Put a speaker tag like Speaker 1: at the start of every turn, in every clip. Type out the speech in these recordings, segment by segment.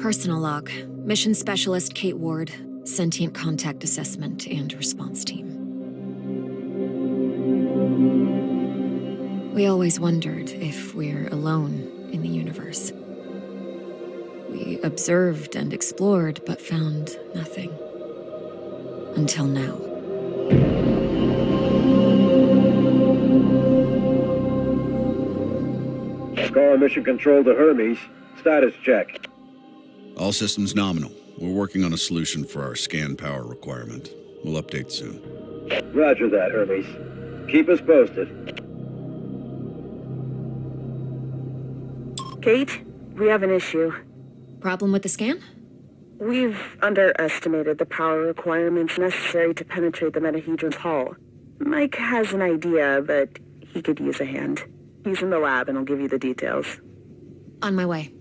Speaker 1: Personal log. Mission Specialist Kate Ward. Sentient Contact Assessment and Response Team. We always wondered if we're alone in the universe. We observed and explored, but found nothing. Until now.
Speaker 2: Scar Mission Control to Hermes. Status check.
Speaker 3: All systems nominal. We're working on a solution for our scan power requirement. We'll update soon.
Speaker 2: Roger that, Hermes. Keep us posted.
Speaker 4: Kate, we have an issue.
Speaker 1: Problem with the scan?
Speaker 4: We've underestimated the power requirements necessary to penetrate the metahedron's hull. Mike has an idea, but he could use a hand. He's in the lab and I'll give you the details.
Speaker 1: On my way.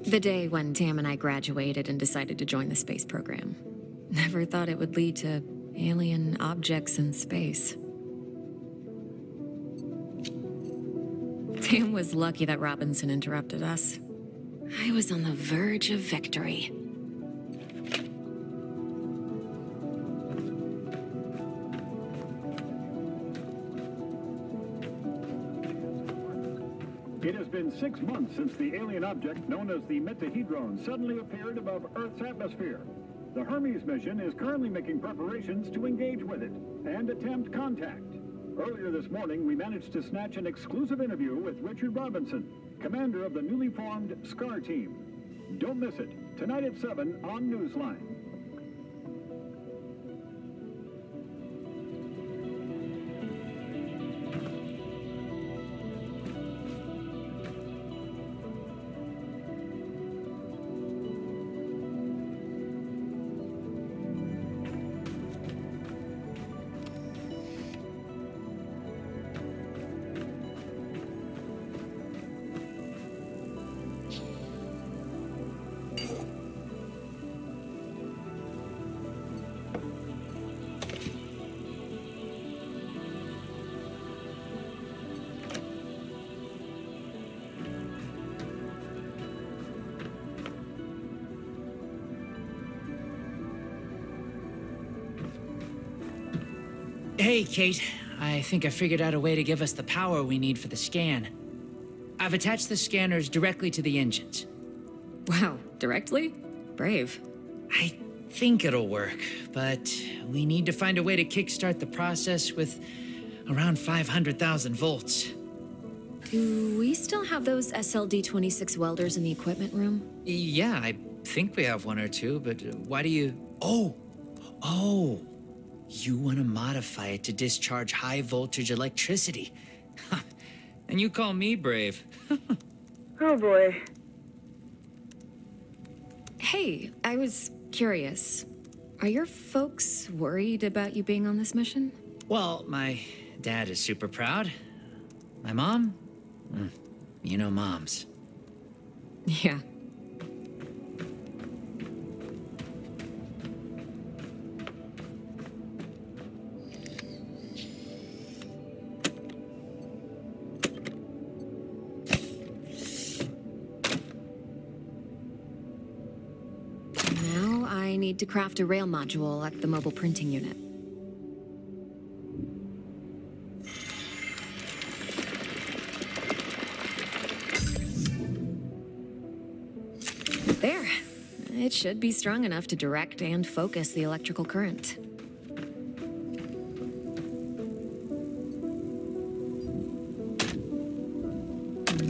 Speaker 1: The day when Tam and I graduated and decided to join the space program. Never thought it would lead to alien objects in space. Tam was lucky that Robinson interrupted us. I was on the verge of victory.
Speaker 5: It has been 6 months since the alien object known as the Metahedron suddenly appeared above Earth's atmosphere. The Hermes mission is currently making preparations to engage with it and attempt contact. Earlier this morning, we managed to snatch an exclusive interview with Richard Robinson, commander of the newly formed SCAR team. Don't miss it, tonight at 7 on Newsline.
Speaker 6: Hey, Kate. I think I figured out a way to give us the power we need for the scan. I've attached the scanners directly to the engines.
Speaker 1: Wow, directly? Brave.
Speaker 6: I think it'll work, but we need to find a way to kickstart the process with around 500,000 volts.
Speaker 1: Do we still have those SLD-26 welders in the equipment room?
Speaker 6: Yeah, I think we have one or two, but why do you... Oh! You want to modify it to discharge high-voltage electricity. And you call me brave.
Speaker 4: Oh boy.
Speaker 1: Hey, I was curious. Are your folks worried about you being on this mission?
Speaker 6: Well, my dad is super proud. My mom? You know moms.
Speaker 1: Yeah. Now I need to craft a rail module at the mobile printing unit. There. It should be strong enough to direct and focus the electrical current.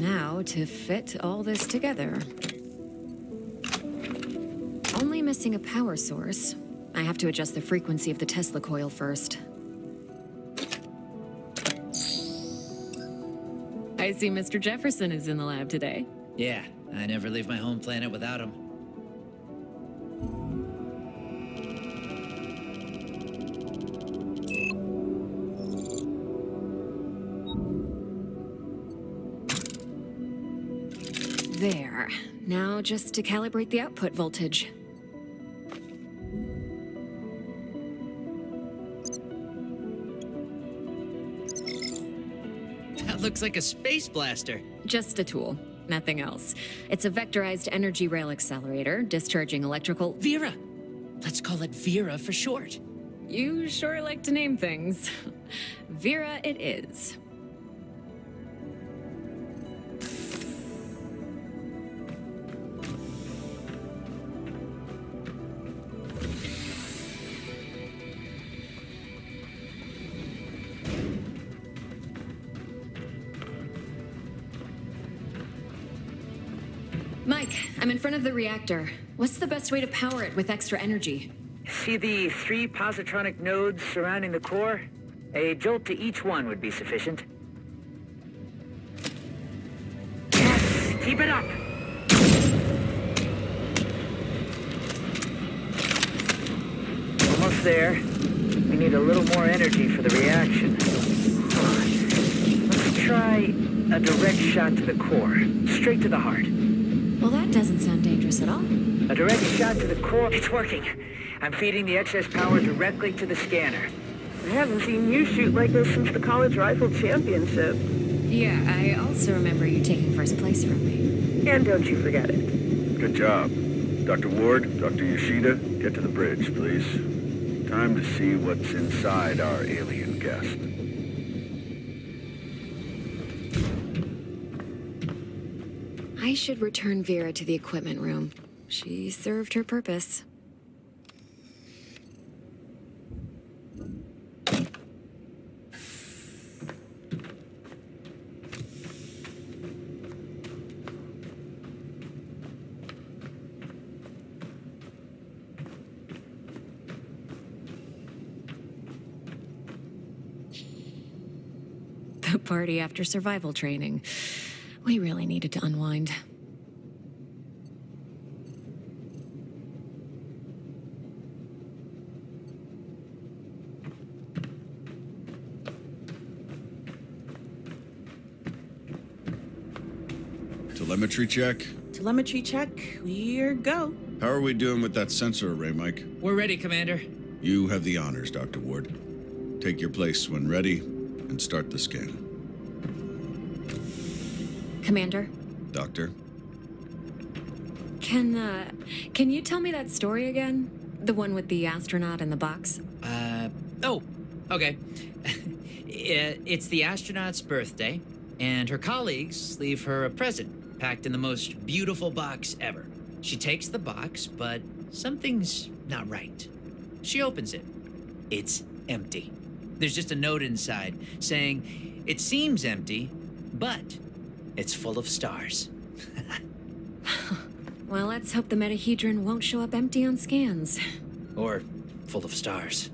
Speaker 1: Now to fit all this together. missing a power source. I have to adjust the frequency of the Tesla coil first. I see Mr. Jefferson is in the lab today.
Speaker 6: Yeah, I never leave my home planet without him.
Speaker 1: There. Now just to calibrate the output voltage.
Speaker 6: That looks like a space blaster.
Speaker 1: Just a tool, nothing else. It's a vectorized energy rail accelerator, discharging electrical...
Speaker 6: Vera! Let's call it Vera for short.
Speaker 1: You sure like to name things. Vera it is. Mike, I'm in front of the reactor. What's the best way to power it with extra energy?
Speaker 7: See the 3 positronic nodes surrounding the core? A jolt to each one would be sufficient. Yes! Keep it up! Almost there. We need a little more energy for the reaction. Let's try a direct shot to the core. Straight to the heart.
Speaker 1: Well, that doesn't sound dangerous at all.
Speaker 7: A direct shot to the core. It's working. I'm feeding the excess power directly to the scanner.
Speaker 4: I haven't seen you shoot like this since the college rifle championship.
Speaker 1: Yeah, I also remember you taking first place from me.
Speaker 4: And don't you forget it.
Speaker 2: Good job. Dr. Ward, Dr. Yoshida, get to the bridge, please. Time to see what's inside our alien guest.
Speaker 1: I should return Vera to the equipment room. She served her purpose. The party after survival training. We really needed to unwind.
Speaker 3: Telemetry check?
Speaker 8: Telemetry check. We're go.
Speaker 3: How are we doing with that sensor array, Mike?
Speaker 6: We're ready, Commander.
Speaker 3: You have the honors, Dr. Ward. Take your place when ready, and start the scan.
Speaker 1: Commander?
Speaker 3: Doctor?
Speaker 1: Can you tell me that story again? The one with the astronaut in the box?
Speaker 6: Oh, okay. It's the astronaut's birthday, and her colleagues leave her a present packed in the most beautiful box ever. She takes the box, but something's not right. She opens it. It's empty. There's just a note inside saying, "It seems empty, but it's full of stars."
Speaker 1: Well, let's hope the metahedron won't show up empty on scans.
Speaker 6: Or full of stars.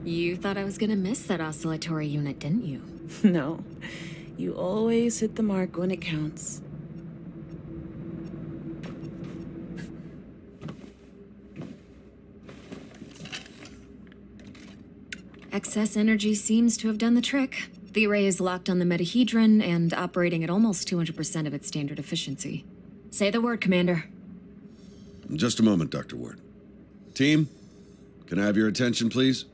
Speaker 1: You thought I was gonna miss that oscillatory unit, didn't you?
Speaker 8: No. You always hit the mark when it counts.
Speaker 1: Excess energy seems to have done the trick. The array is locked on the metahedron and operating at almost 200% of its standard efficiency. Say the word, Commander.
Speaker 3: Just a moment, Dr. Ward. Team, can I have your attention, please?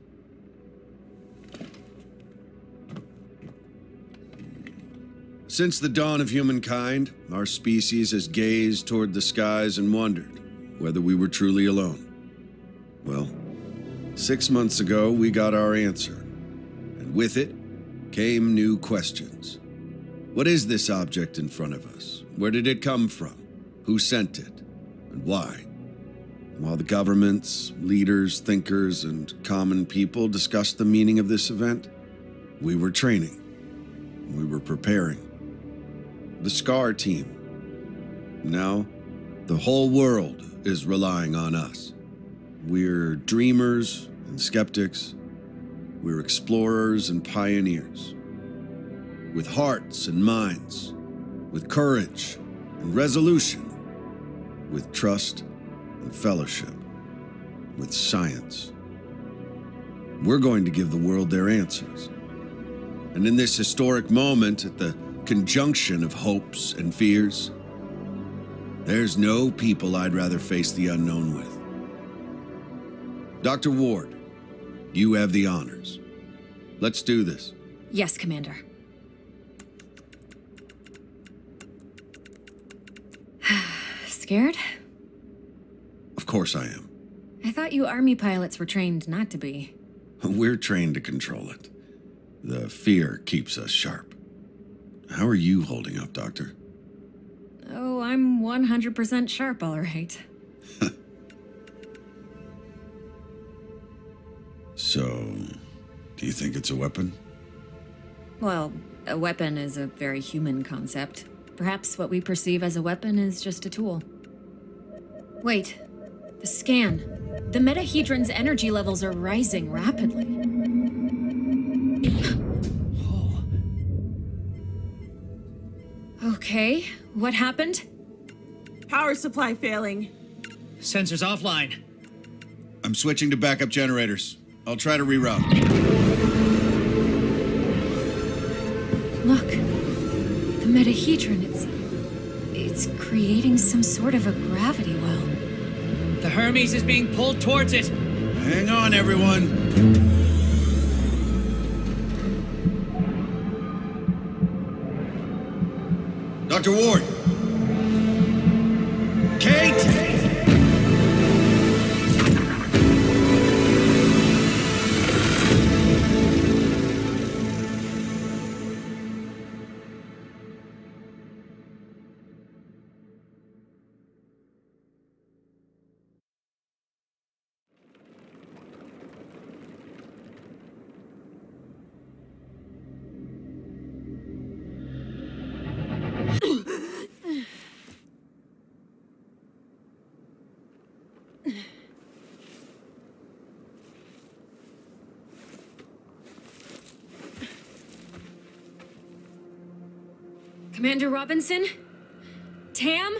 Speaker 3: Since the dawn of humankind, our species has gazed toward the skies and wondered whether we were truly alone. Well, 6 months ago, we got our answer. And with it came new questions. What is this object in front of us? Where did it come from? Who sent it? And why? While the governments, leaders, thinkers, and common people discussed the meaning of this event, we were training. We were preparing. The SCAR team. Now, The whole world is relying on us. We're dreamers and skeptics. We're explorers and pioneers. With hearts and minds, with courage and resolution, with trust and fellowship, with science. We're going to give the world their answers. And in this historic moment, at the conjunction of hopes and fears, there's no people I'd rather face the unknown with. Dr. Ward, you have the honors. Let's do this.
Speaker 1: Yes, Commander. Scared?
Speaker 3: Of course I am.
Speaker 1: I thought you Army pilots were trained not to be.
Speaker 3: We're trained to control it. The fear keeps us sharp. How are you holding up, Doctor?
Speaker 1: Oh, I'm 100% sharp, all right.
Speaker 3: So, do you think it's a weapon?
Speaker 1: Well, a weapon is a very human concept. Perhaps what we perceive as a weapon is just a tool. Wait, the scan. The metahedron's energy levels are rising rapidly. Okay, what happened?
Speaker 8: Power supply failing.
Speaker 6: Sensors offline.
Speaker 3: I'm switching to backup generators. I'll try to reroute.
Speaker 1: Look, the metahedron, it's creating some sort of a gravity well.
Speaker 6: The Hermes is being pulled towards it.
Speaker 3: Hang on, everyone. Dr. Ward! Kate!
Speaker 1: Commander Robinson? Tam?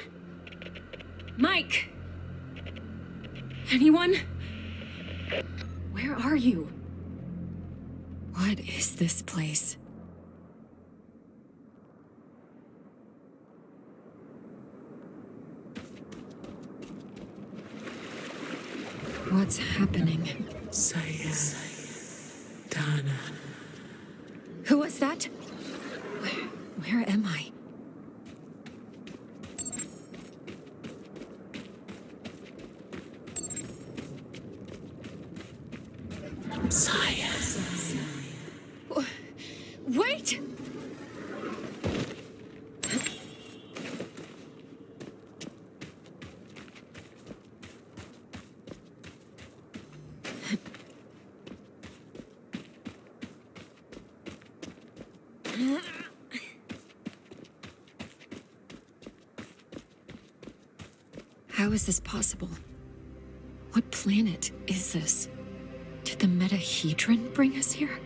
Speaker 1: Mike? Anyone? Where are you? What is this place? What's happening?
Speaker 8: Saya. Dana.
Speaker 1: Who was that? Where am I?
Speaker 8: Saya.
Speaker 1: Wait! How is this possible? What planet is this? Did the metahedron bring us here?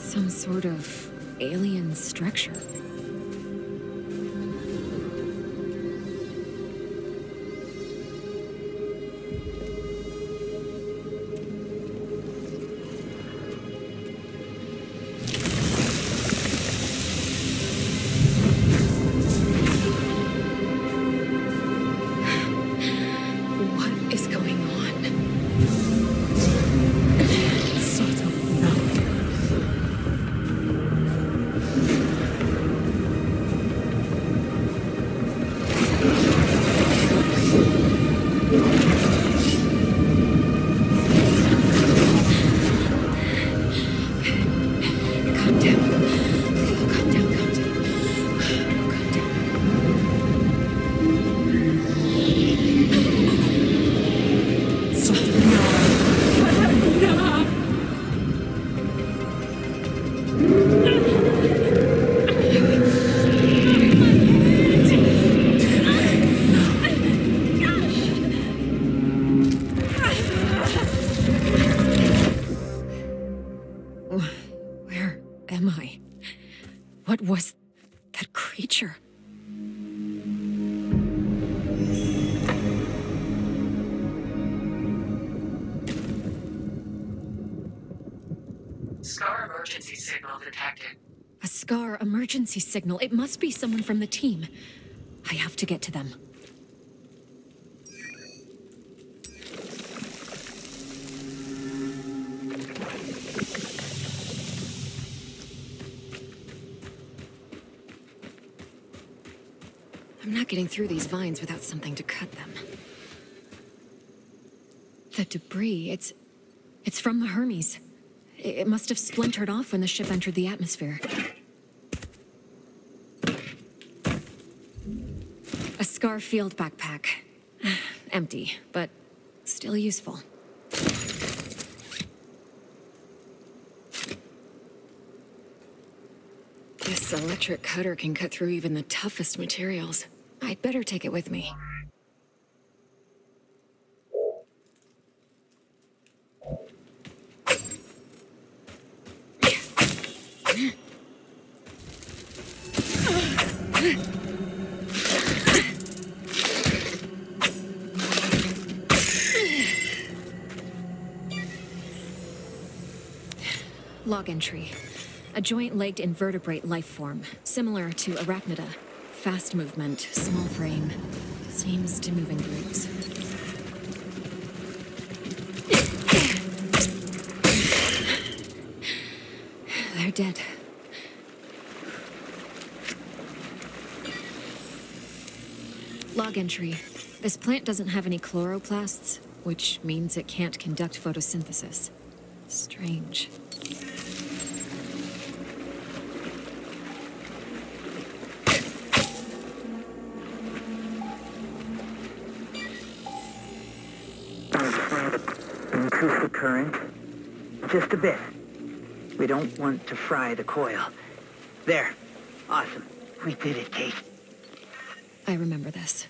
Speaker 1: Some sort of alien structure. What is going on?
Speaker 8: Sort of no.
Speaker 1: Where am I? What was that creature?
Speaker 9: Scar emergency signal detected.
Speaker 1: A Scar emergency signal. It must be someone from the team. I have to get to them. I'm not getting through these vines without something to cut them. The debris, it's from the Hermes. It must have splintered off when the ship entered the atmosphere. A Scar field backpack. Empty, but still useful. This electric cutter can cut through even the toughest materials. I'd better take it with me. Log entry. A joint-legged invertebrate life form, similar to arachnida. Fast movement, small frame. Seems to move in groups. They're dead. Log entry. This plant doesn't have any chloroplasts, which means it can't conduct photosynthesis. Strange.
Speaker 7: Increase the current. Just a bit. We don't want to fry the coil. There. Awesome. We did it, Kate.
Speaker 1: I remember this.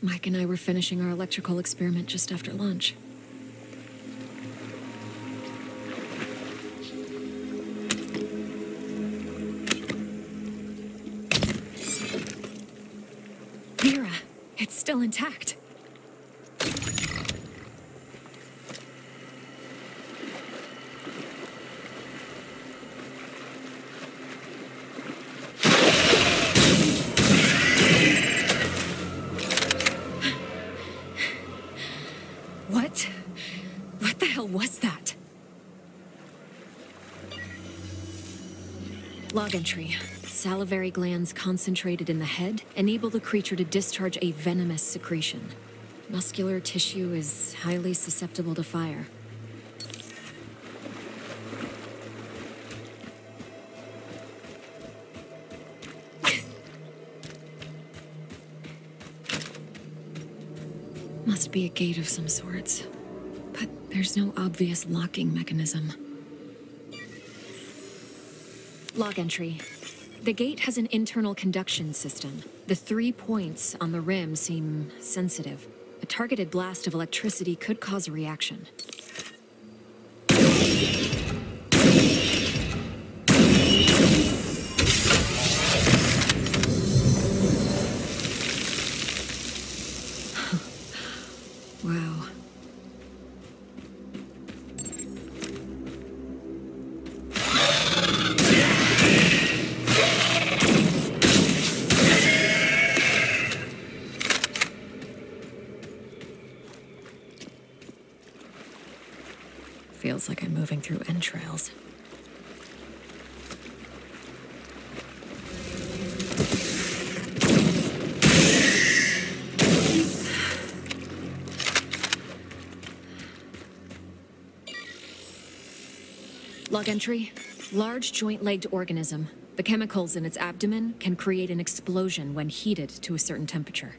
Speaker 1: Mike and I were finishing our electrical experiment just after lunch. Vera, it's still intact. What the hell was that? Log entry. Salivary glands concentrated in the head enable the creature to discharge a venomous secretion. Muscular tissue is highly susceptible to fire. Must be a gate of some sorts. But there's no obvious locking mechanism. Log entry. The gate has an internal conduction system. The 3 points on the rim seem sensitive. A targeted blast of electricity could cause a reaction. Wow. Feels like I'm moving through entrails. Log entry. Large joint-legged organism. The chemicals in its abdomen can create an explosion when heated to a certain temperature.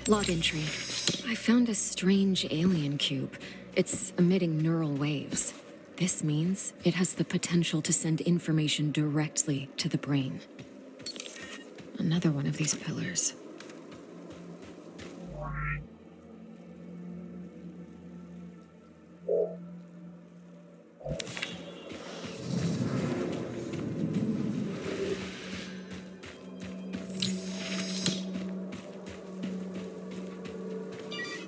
Speaker 1: Log entry. I found a strange alien cube. It's emitting neural waves. This means it has the potential to send information directly to the brain. Another one of these pillars.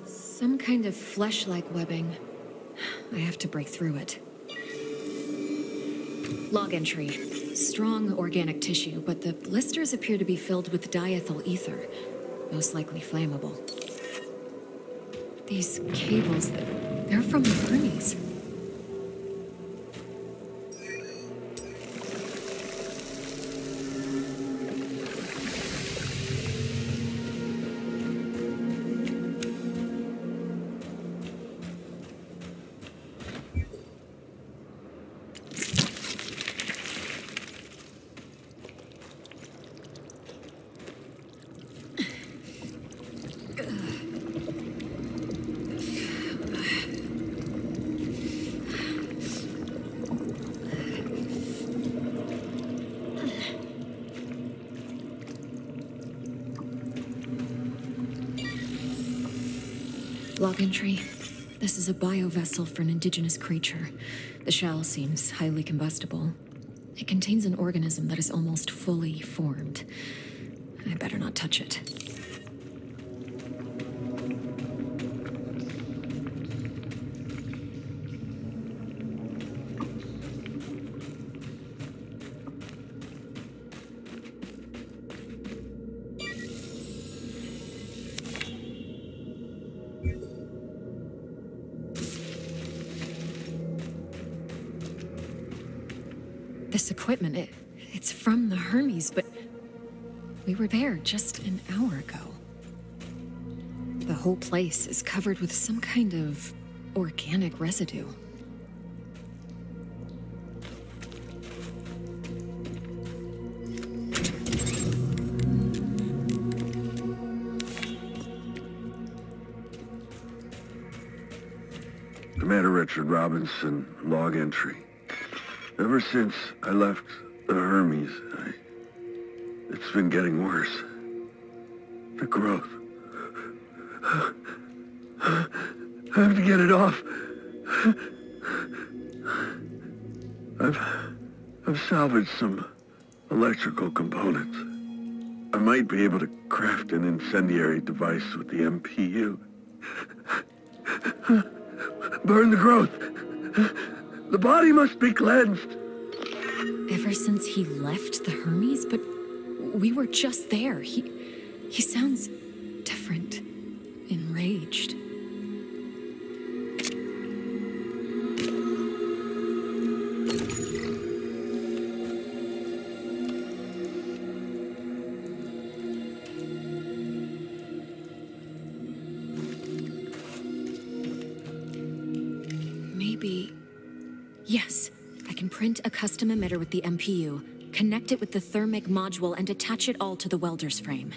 Speaker 1: Some kind of flesh-like webbing. I have to break through it. Log entry. Strong organic tissue, but the blisters appear to be filled with diethyl ether, most likely flammable. These cables, they're from the Hermes. Log entry. This is a biovessel for an indigenous creature. The shell seems highly combustible. It contains an organism that is almost fully formed. I better not touch it. This equipment, it's from the Hermes, but we were there just an hour ago. The whole place is covered with some kind of organic residue.
Speaker 3: Commander Richard Robinson, log entry. Ever since I left the Hermes, it's been getting worse. The growth. I have to get it off. I've salvaged some electrical components. I might be able to craft an incendiary device with the MPU. Burn the growth. The body must be cleansed.
Speaker 1: Ever since he left the Hermes, but we were just there. He sounds different, enraged. Maybe... Yes, I can print a custom emitter with the MPU, connect it with the thermic module, and attach it all to the welder's frame.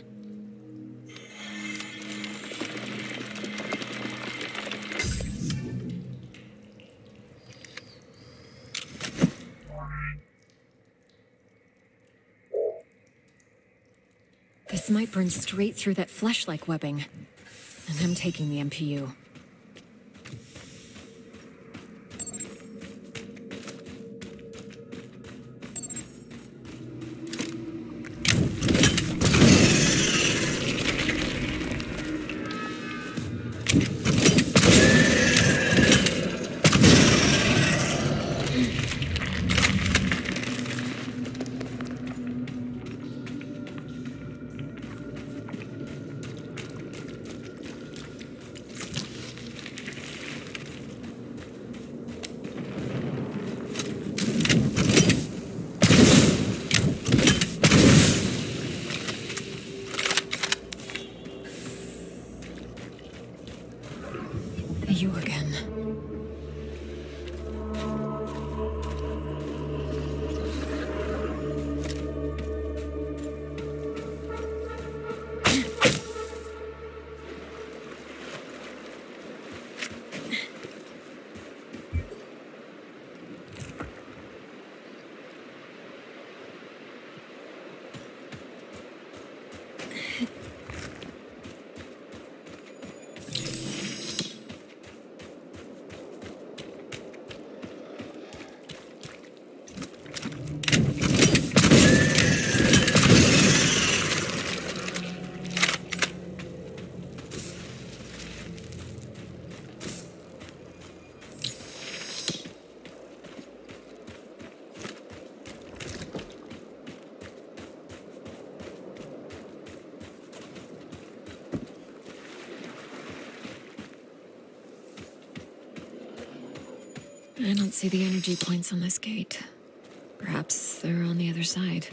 Speaker 1: This might burn straight through that flesh-like webbing. And I'm taking the MPU. You again. I don't see the energy points on this gate. Perhaps they're on the other side.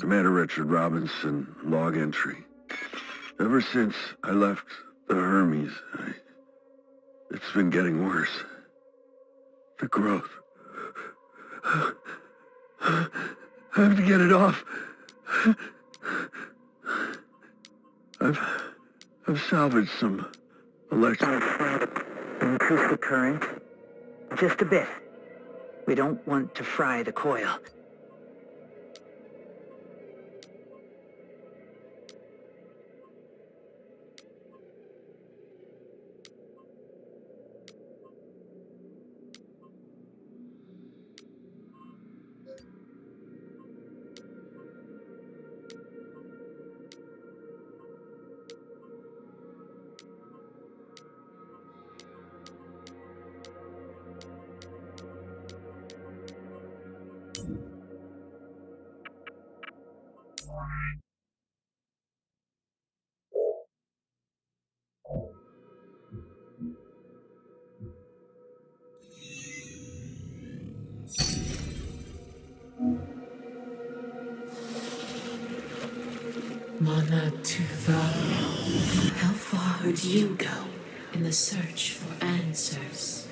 Speaker 2: Commander Richard Robinson, log entry. Ever since I left the Hermes, it's been getting worse. The growth. I have to get it off. I've salvaged some electric.
Speaker 7: Increase the current. Just a bit. We don't want to fry the coil.
Speaker 8: Mana Tuva. How far would you go in the search for answers?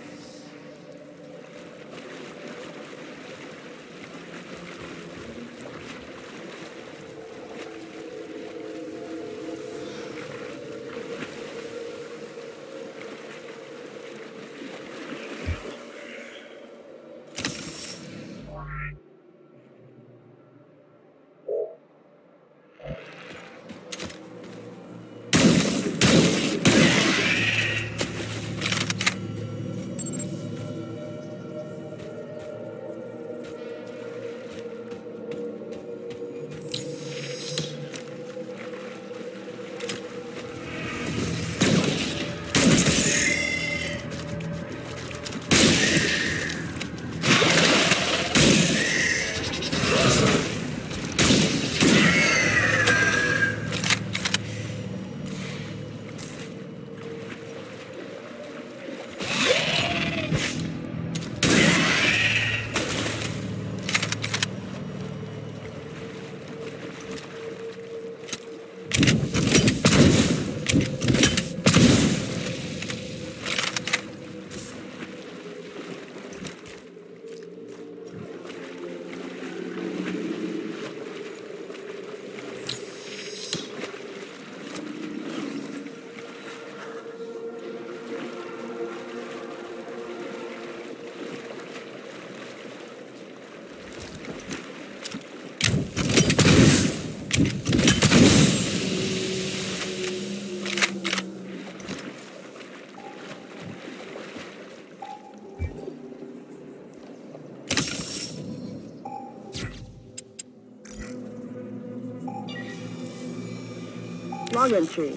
Speaker 4: Log entry.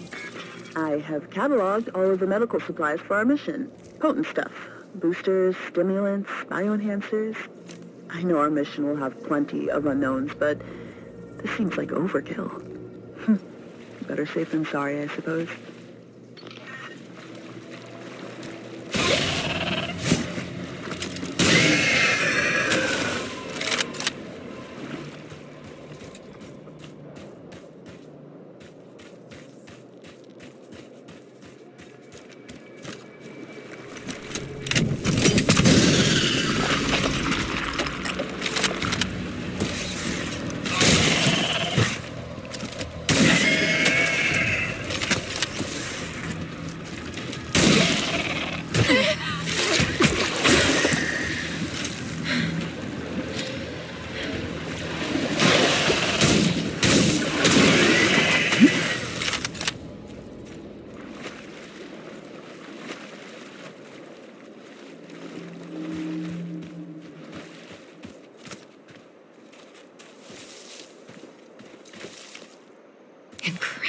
Speaker 4: I have cataloged all of the medical supplies for our mission. Potent stuff. Boosters, stimulants, bioenhancers. I know our mission will have plenty of unknowns, but this seems like overkill. Better safe than sorry, I suppose.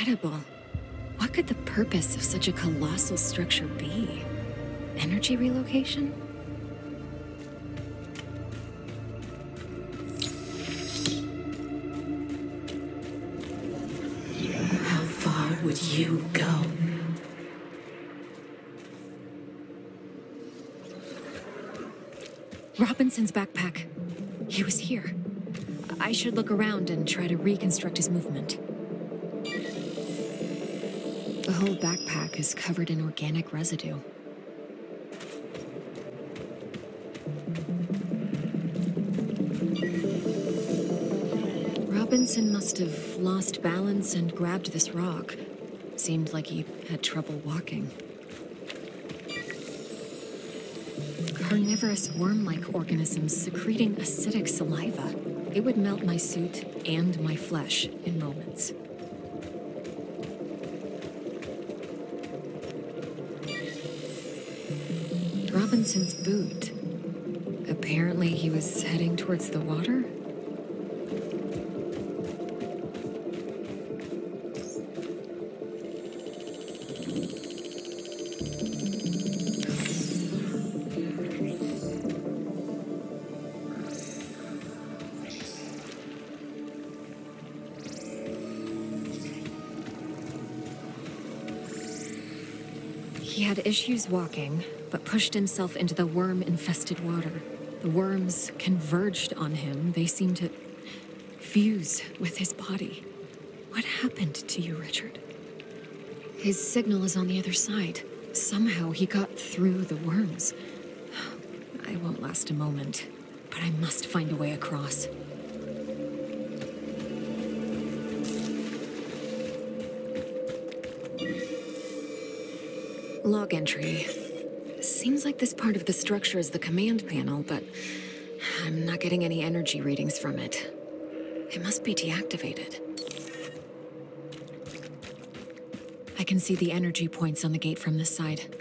Speaker 1: incredible. What could the purpose of such a colossal structure be? Energy relocation?
Speaker 8: How far would you go?
Speaker 1: Robinson's backpack. He was here. I should look around and try to reconstruct his movement. The whole backpack is covered in organic residue. Robinson must have lost balance and grabbed this rock. Seemed like he had trouble walking. Carnivorous worm-like organisms secreting acidic saliva. It would melt my suit and my flesh in moments. Robinson's boot. Apparently he was heading towards the water? He had issues walking, but pushed himself into the worm-infested water. The worms converged on him. They seemed to fuse with his body. What happened to you, Richard? His signal is on the other side. Somehow he got through the worms. I won't last a moment, but I must find a way across. Log entry. Seems like this part of the structure is the command panel, but I'm not getting any energy readings from it. It must be deactivated. I can see the energy points on the gate from this side.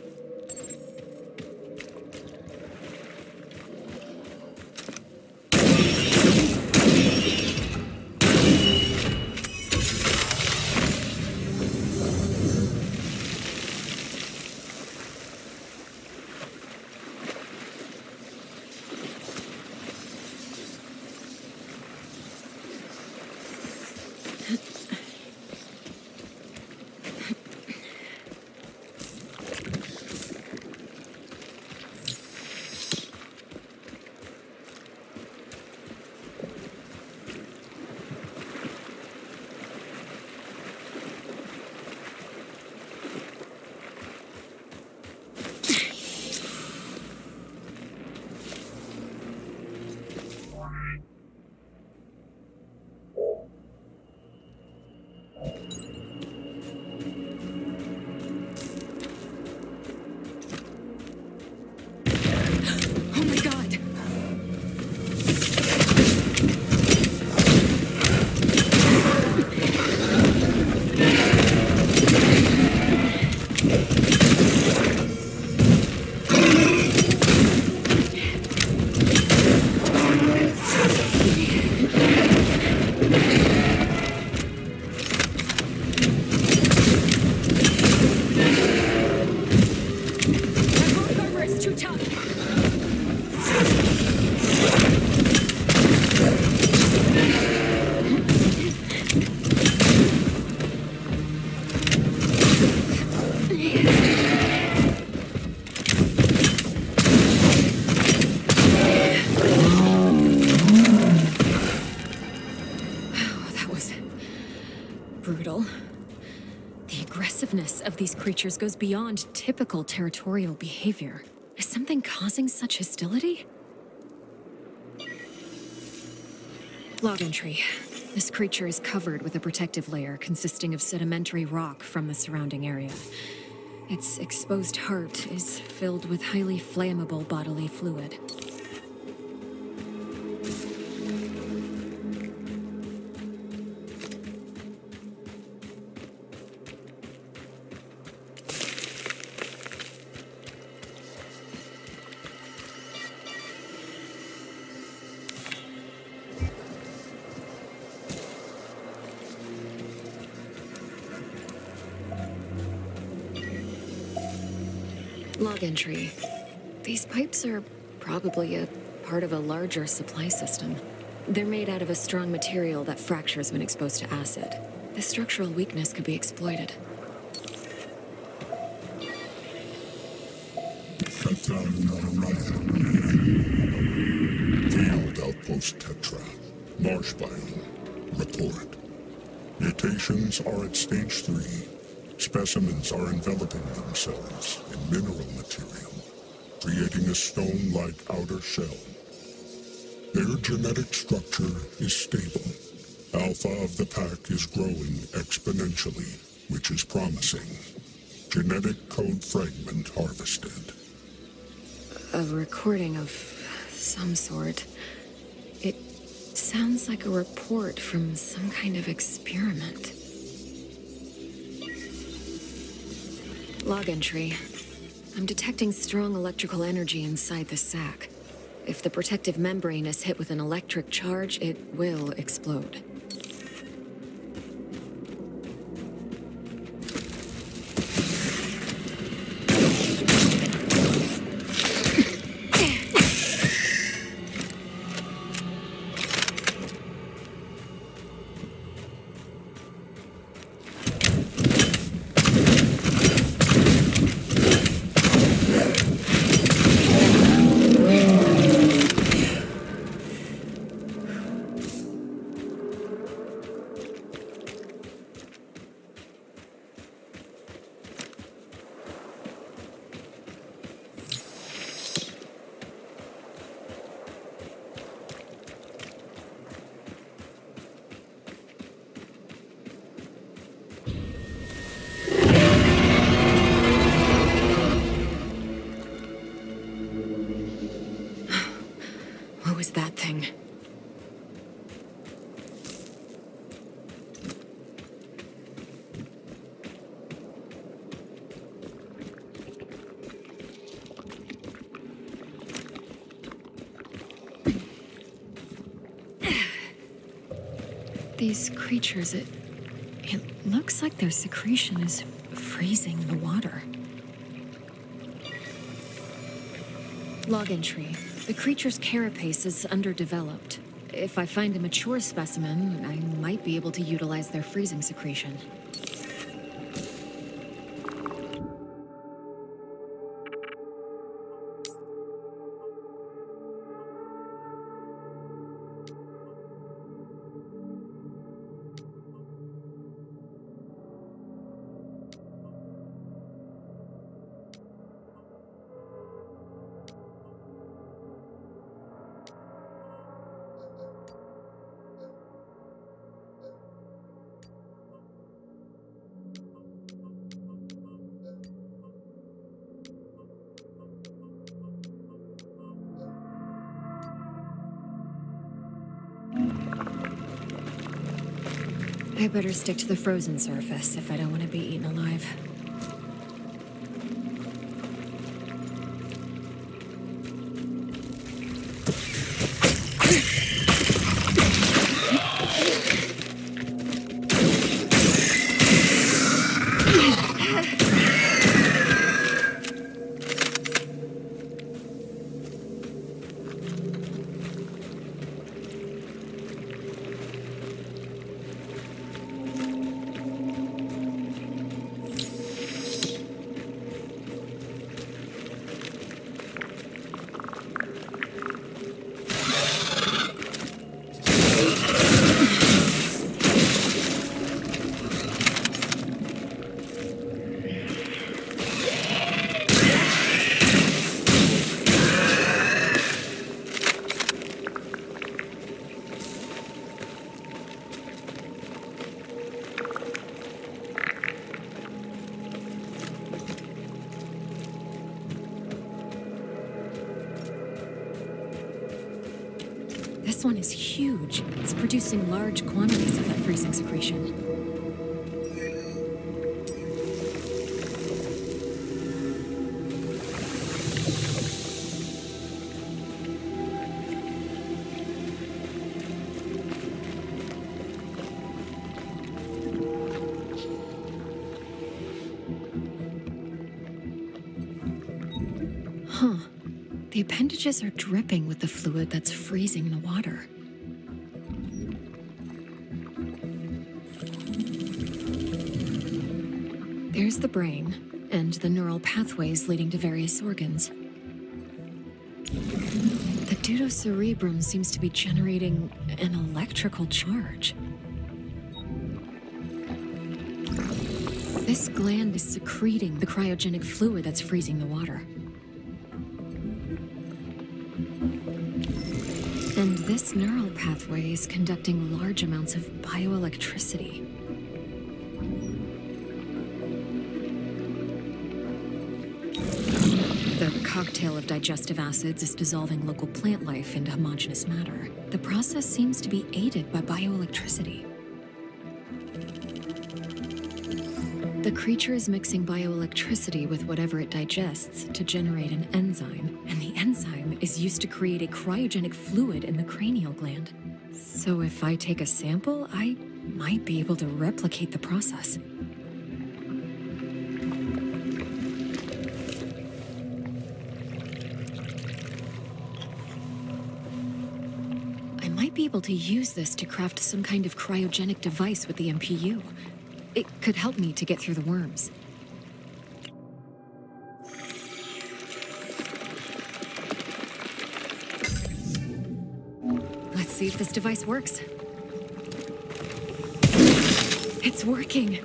Speaker 1: Of these creatures goes beyond typical territorial behavior. Is something causing such hostility? Log entry. This creature is covered with a protective layer consisting of sedimentary rock from the surrounding area. Its exposed heart is filled with highly flammable bodily fluid. Log entry. These pipes are probably a part of a larger supply system. They're made out of a strong material that fractures when exposed to acid. The structural weakness could be exploited.
Speaker 10: Field Outpost Tetra. Marsh biome. Report. Mutations are at stage 3. Specimens are enveloping themselves in mineral material, creating a stone-like outer shell. Their genetic structure is stable. Alpha of the pack is growing exponentially, which is promising. Genetic code fragment harvested.
Speaker 1: A recording of some sort. It sounds like a report from some kind of experiment. Log entry. I'm detecting strong electrical energy inside the sac. If the protective membrane is hit with an electric charge, it will explode. What was that thing? These creatures, it looks like their secretion is freezing the water. Log entry. The creature's carapace is underdeveloped. If I find a mature specimen, I might be able to utilize their freezing secretion. I better stick to the frozen surface if I don't want to be eaten alive. This one is huge. It's producing large quantities of that freezing secretion. Huh. The appendages are dripping with the fluid that's freezing the water. There's the brain, and the neural pathways leading to various organs. The deuterocerebrum seems to be generating an electrical charge. This gland is secreting the cryogenic fluid that's freezing the water. And this neural pathway is conducting large amounts of bioelectricity. The cocktail of digestive acids is dissolving local plant life into homogeneous matter. The process seems to be aided by bioelectricity. The creature is mixing bioelectricity with whatever it digests to generate an enzyme, and the enzyme is used to create a cryogenic fluid in the cranial gland. So if I take a sample, I might be able to replicate the process. I might be able to use this to craft some kind of cryogenic device with the MPU. It could help me to get through the worms. Let's see if this device works. It's working.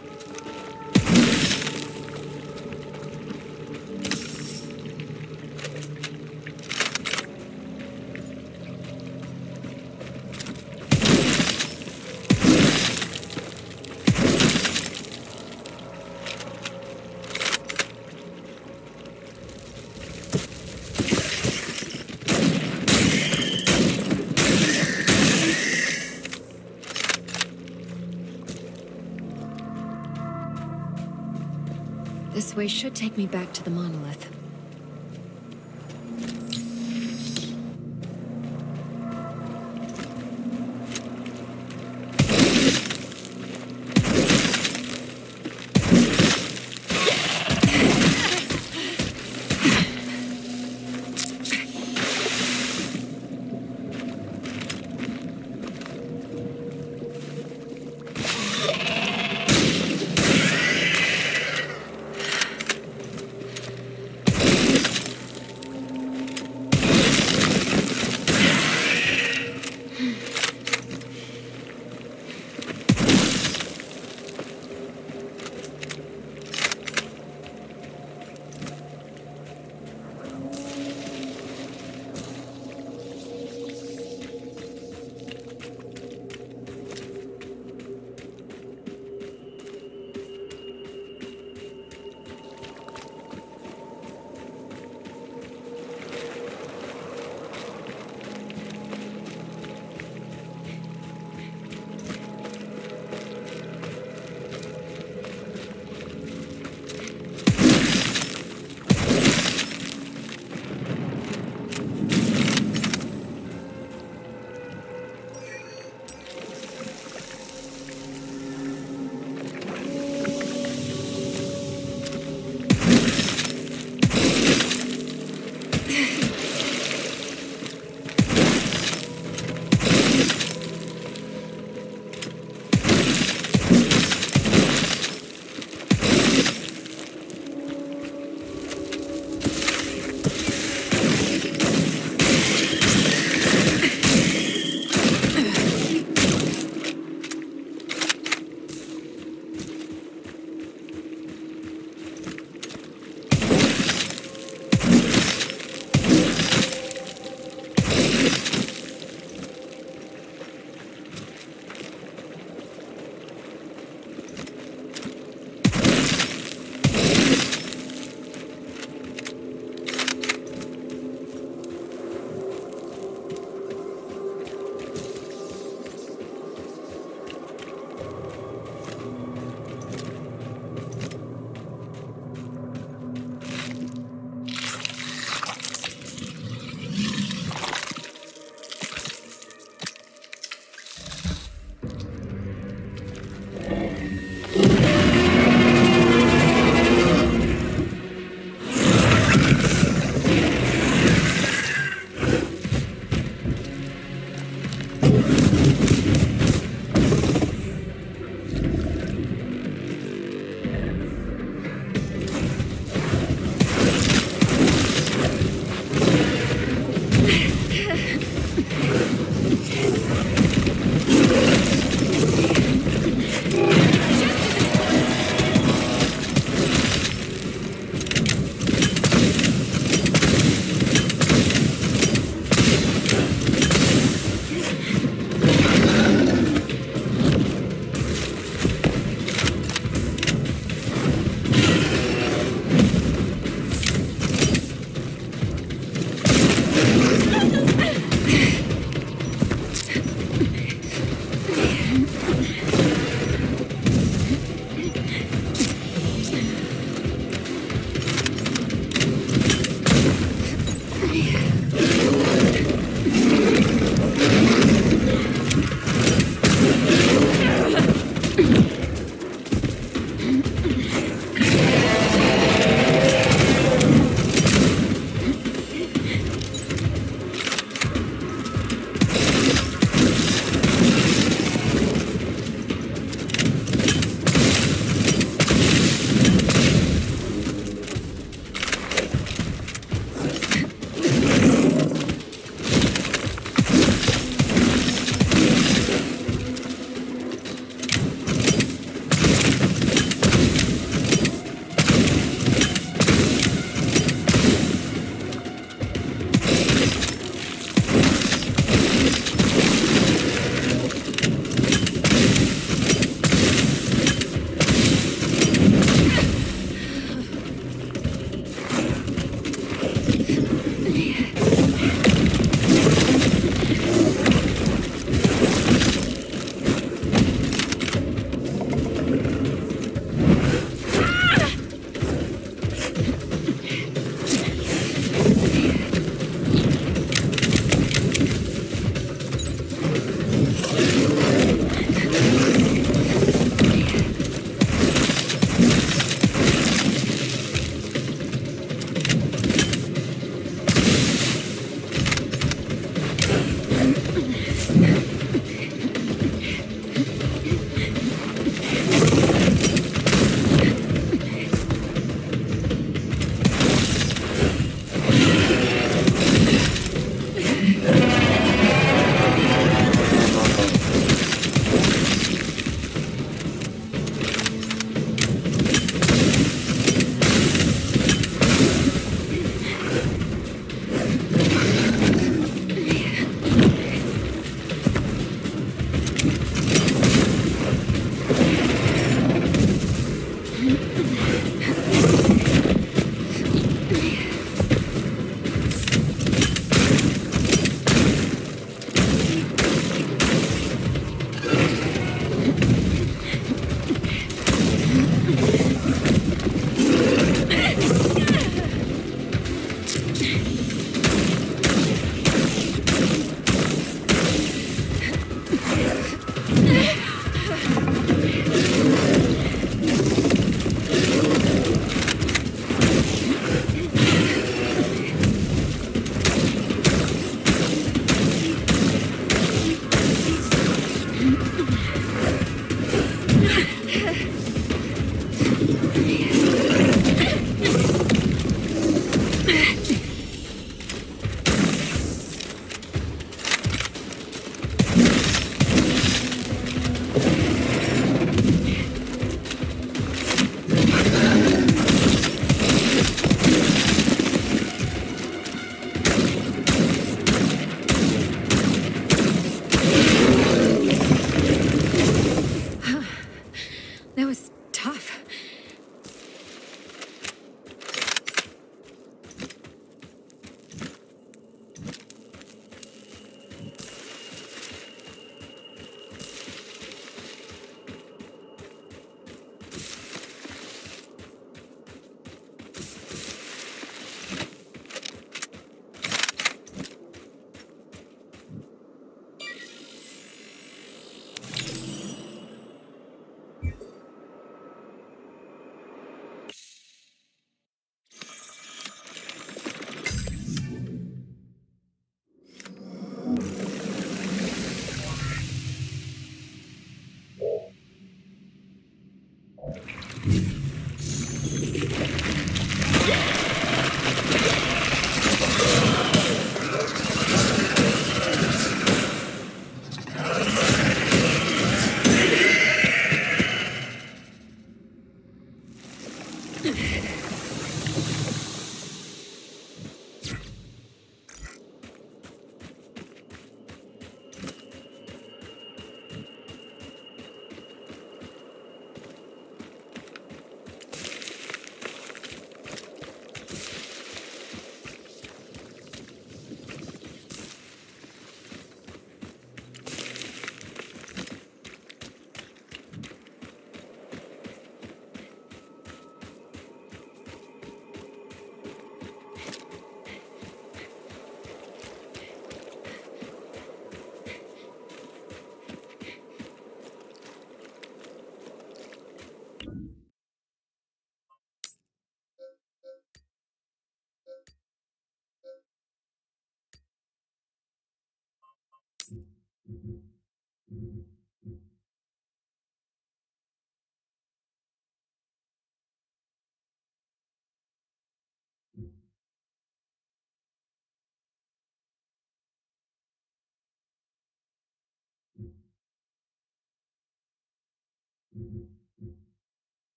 Speaker 1: This way should take me back to the monolith.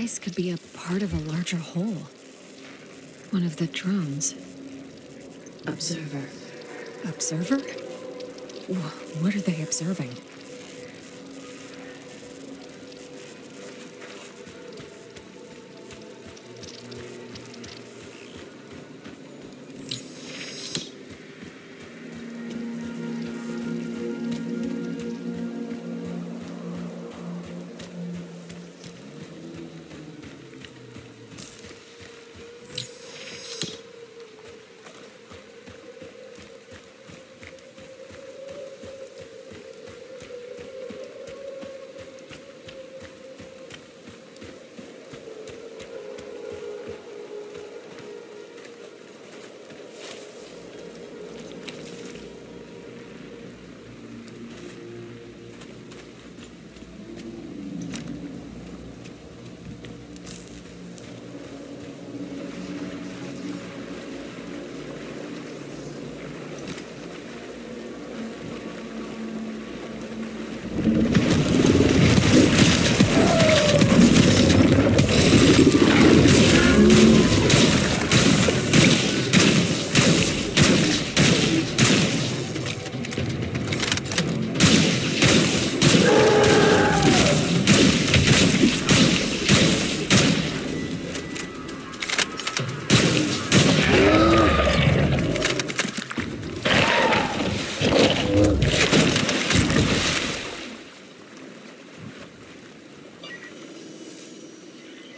Speaker 1: device could be a part of a larger whole. One of the drones.
Speaker 8: Observer.
Speaker 1: Observer? What are they observing?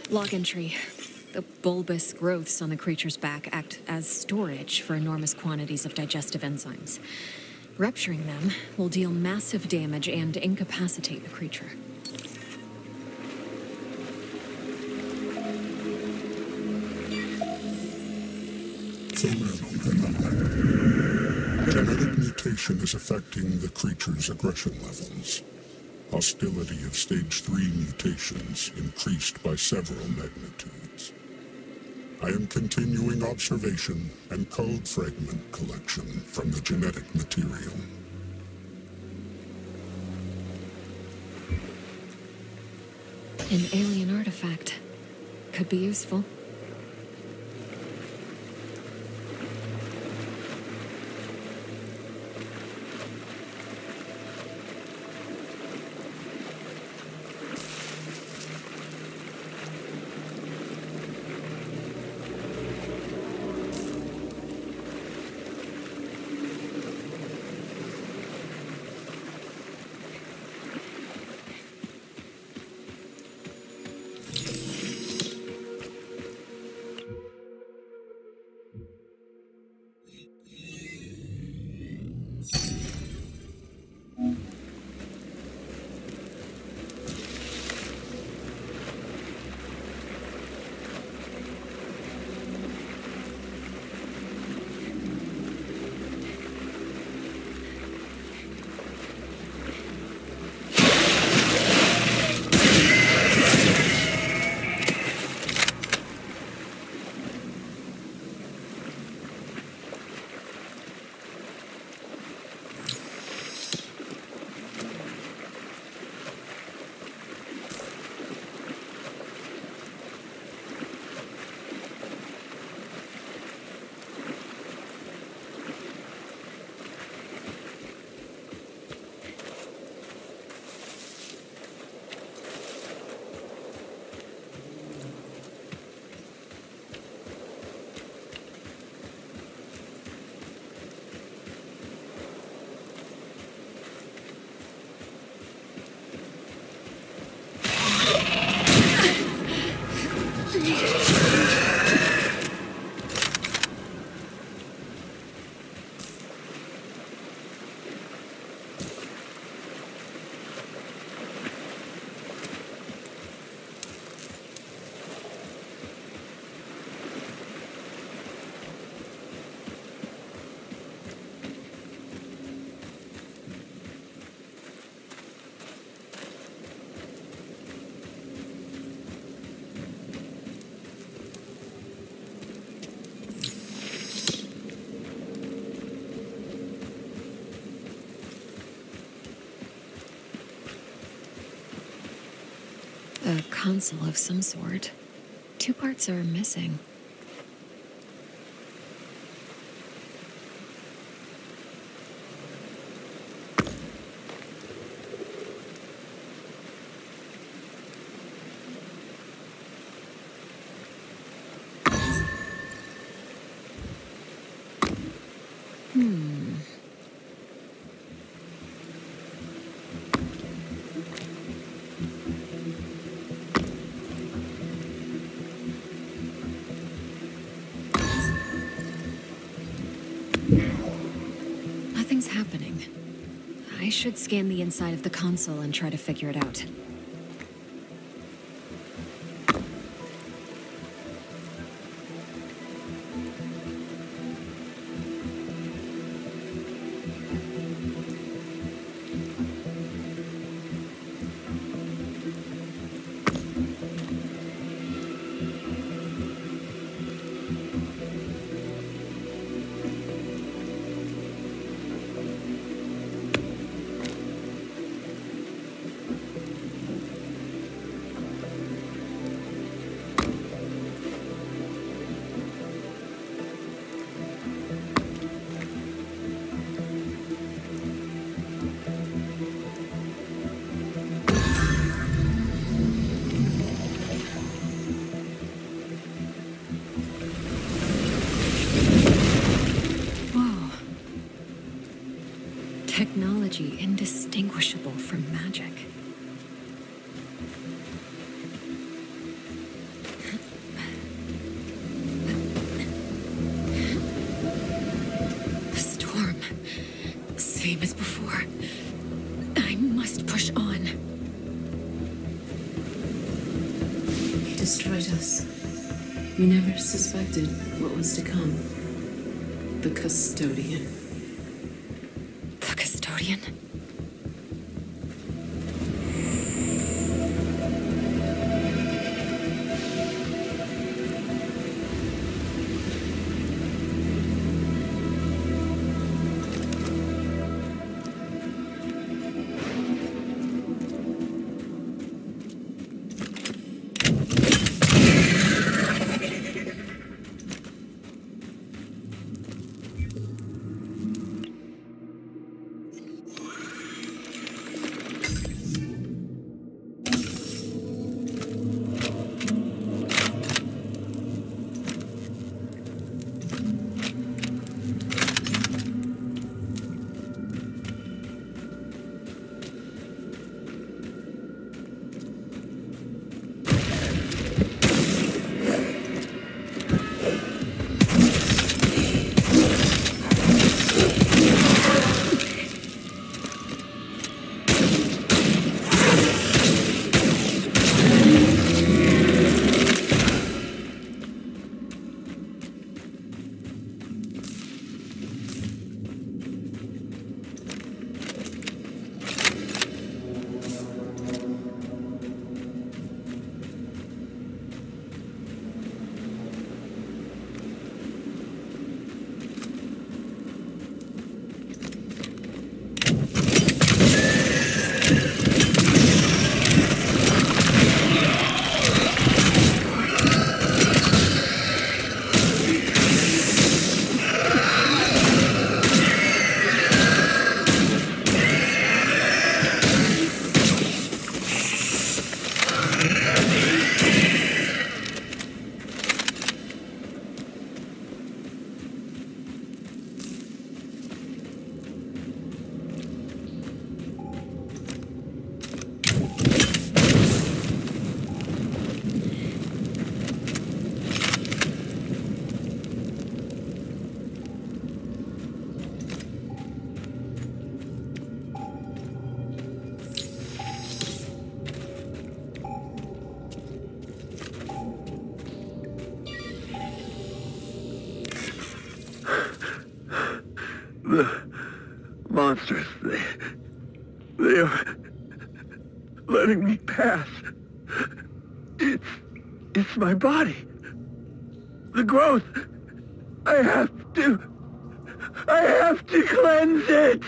Speaker 1: Log entry. The bulbous growths on the creature's back act as storage for enormous quantities of digestive enzymes. Rupturing them will deal massive damage and incapacitate the creature.
Speaker 10: Genetic mutation is affecting the creature's aggression levels. Hostility of stage 3 mutations increased by several magnitudes. I am continuing observation and code fragment collection from the genetic material.
Speaker 1: An alien artifact. Could be useful. console of some sort. Two parts are missing. Nothing's happening. I should scan the inside of the console and try to figure it out. Technology indistinguishable from magic. The storm. Same as before. I must push on.
Speaker 8: He destroyed us. We never suspected what was to come. The custodian.
Speaker 1: Custodian?
Speaker 11: The monsters, they are letting me pass. It's my body. The growth. I have to cleanse it.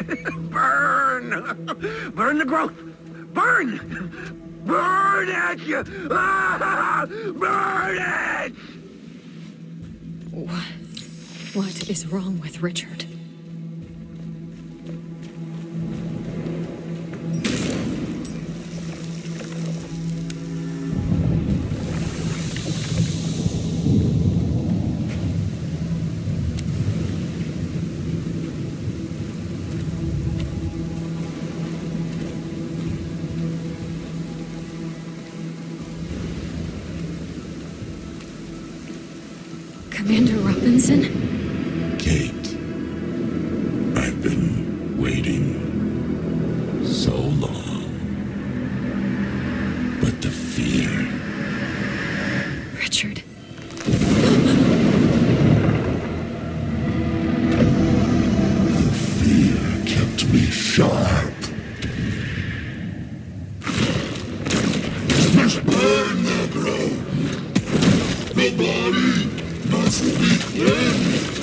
Speaker 11: Burn! Burn the growth! Burn! Burn at you! Ah! Burn it!
Speaker 1: What is wrong with Richard? Commander Robinson?
Speaker 10: Kate, I've been waiting so long. But the fear...
Speaker 1: Richard.
Speaker 10: The fear kept me sharp. Must burn the growth. The body must be cleansed.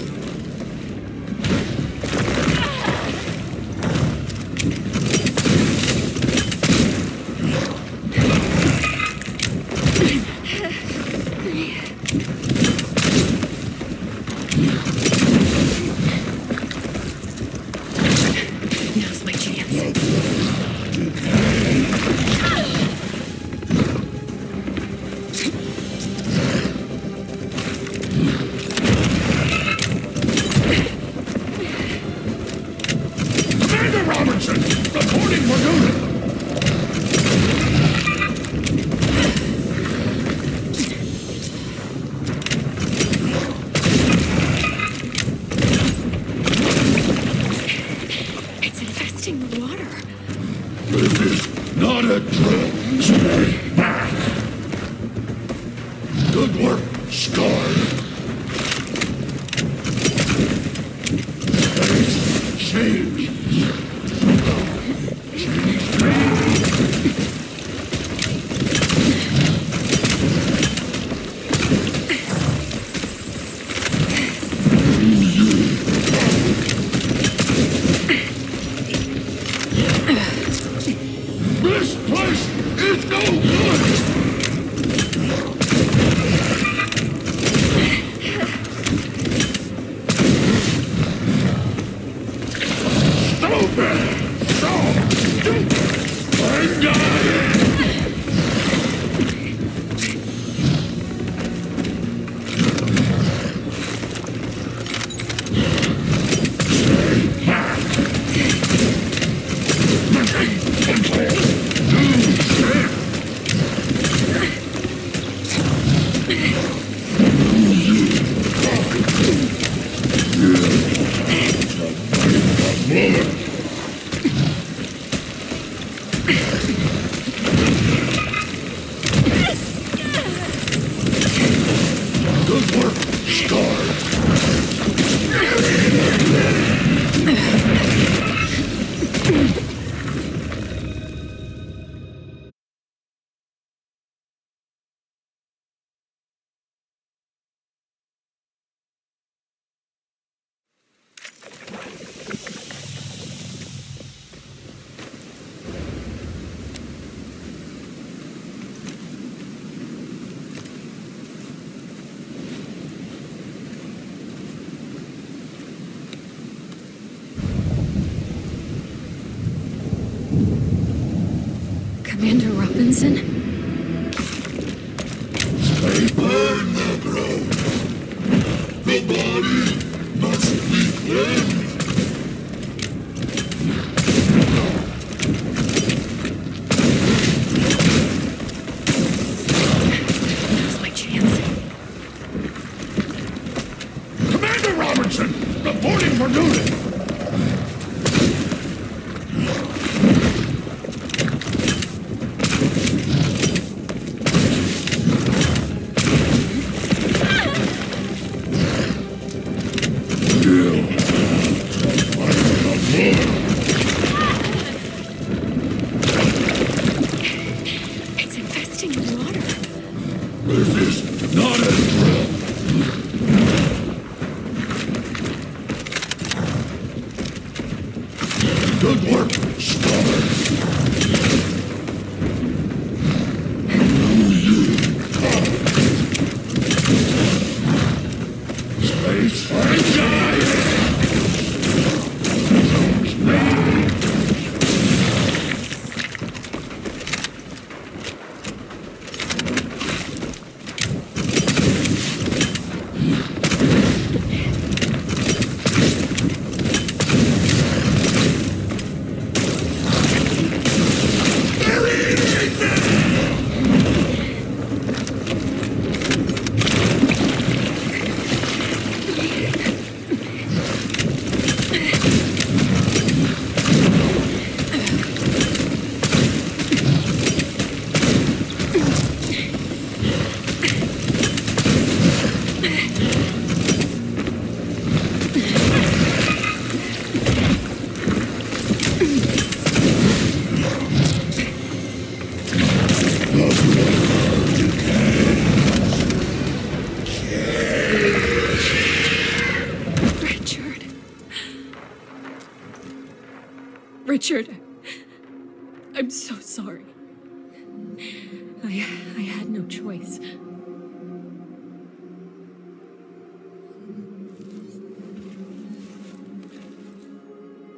Speaker 1: Now's my chance.
Speaker 10: Commander Robertson, reporting for duty.
Speaker 1: It's infesting the water.
Speaker 10: This is not a drill. Stay back. Good work, Scarlet. Change. This place is no good! Stupid! So stupid! I'm dying! Stay back! Good work, Star.
Speaker 1: Commander Robinson?
Speaker 10: Stay burn the growth. The body must be cleansed.
Speaker 1: Now's my chance.
Speaker 10: Commander Robertson, reporting for duty.
Speaker 1: It's infesting the water.
Speaker 10: This is not a drill.
Speaker 8: Richard, I'm so sorry. I had no choice.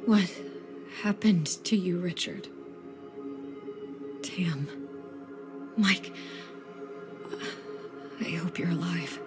Speaker 8: What happened to you, Richard? Tam, Mike, I hope you're alive.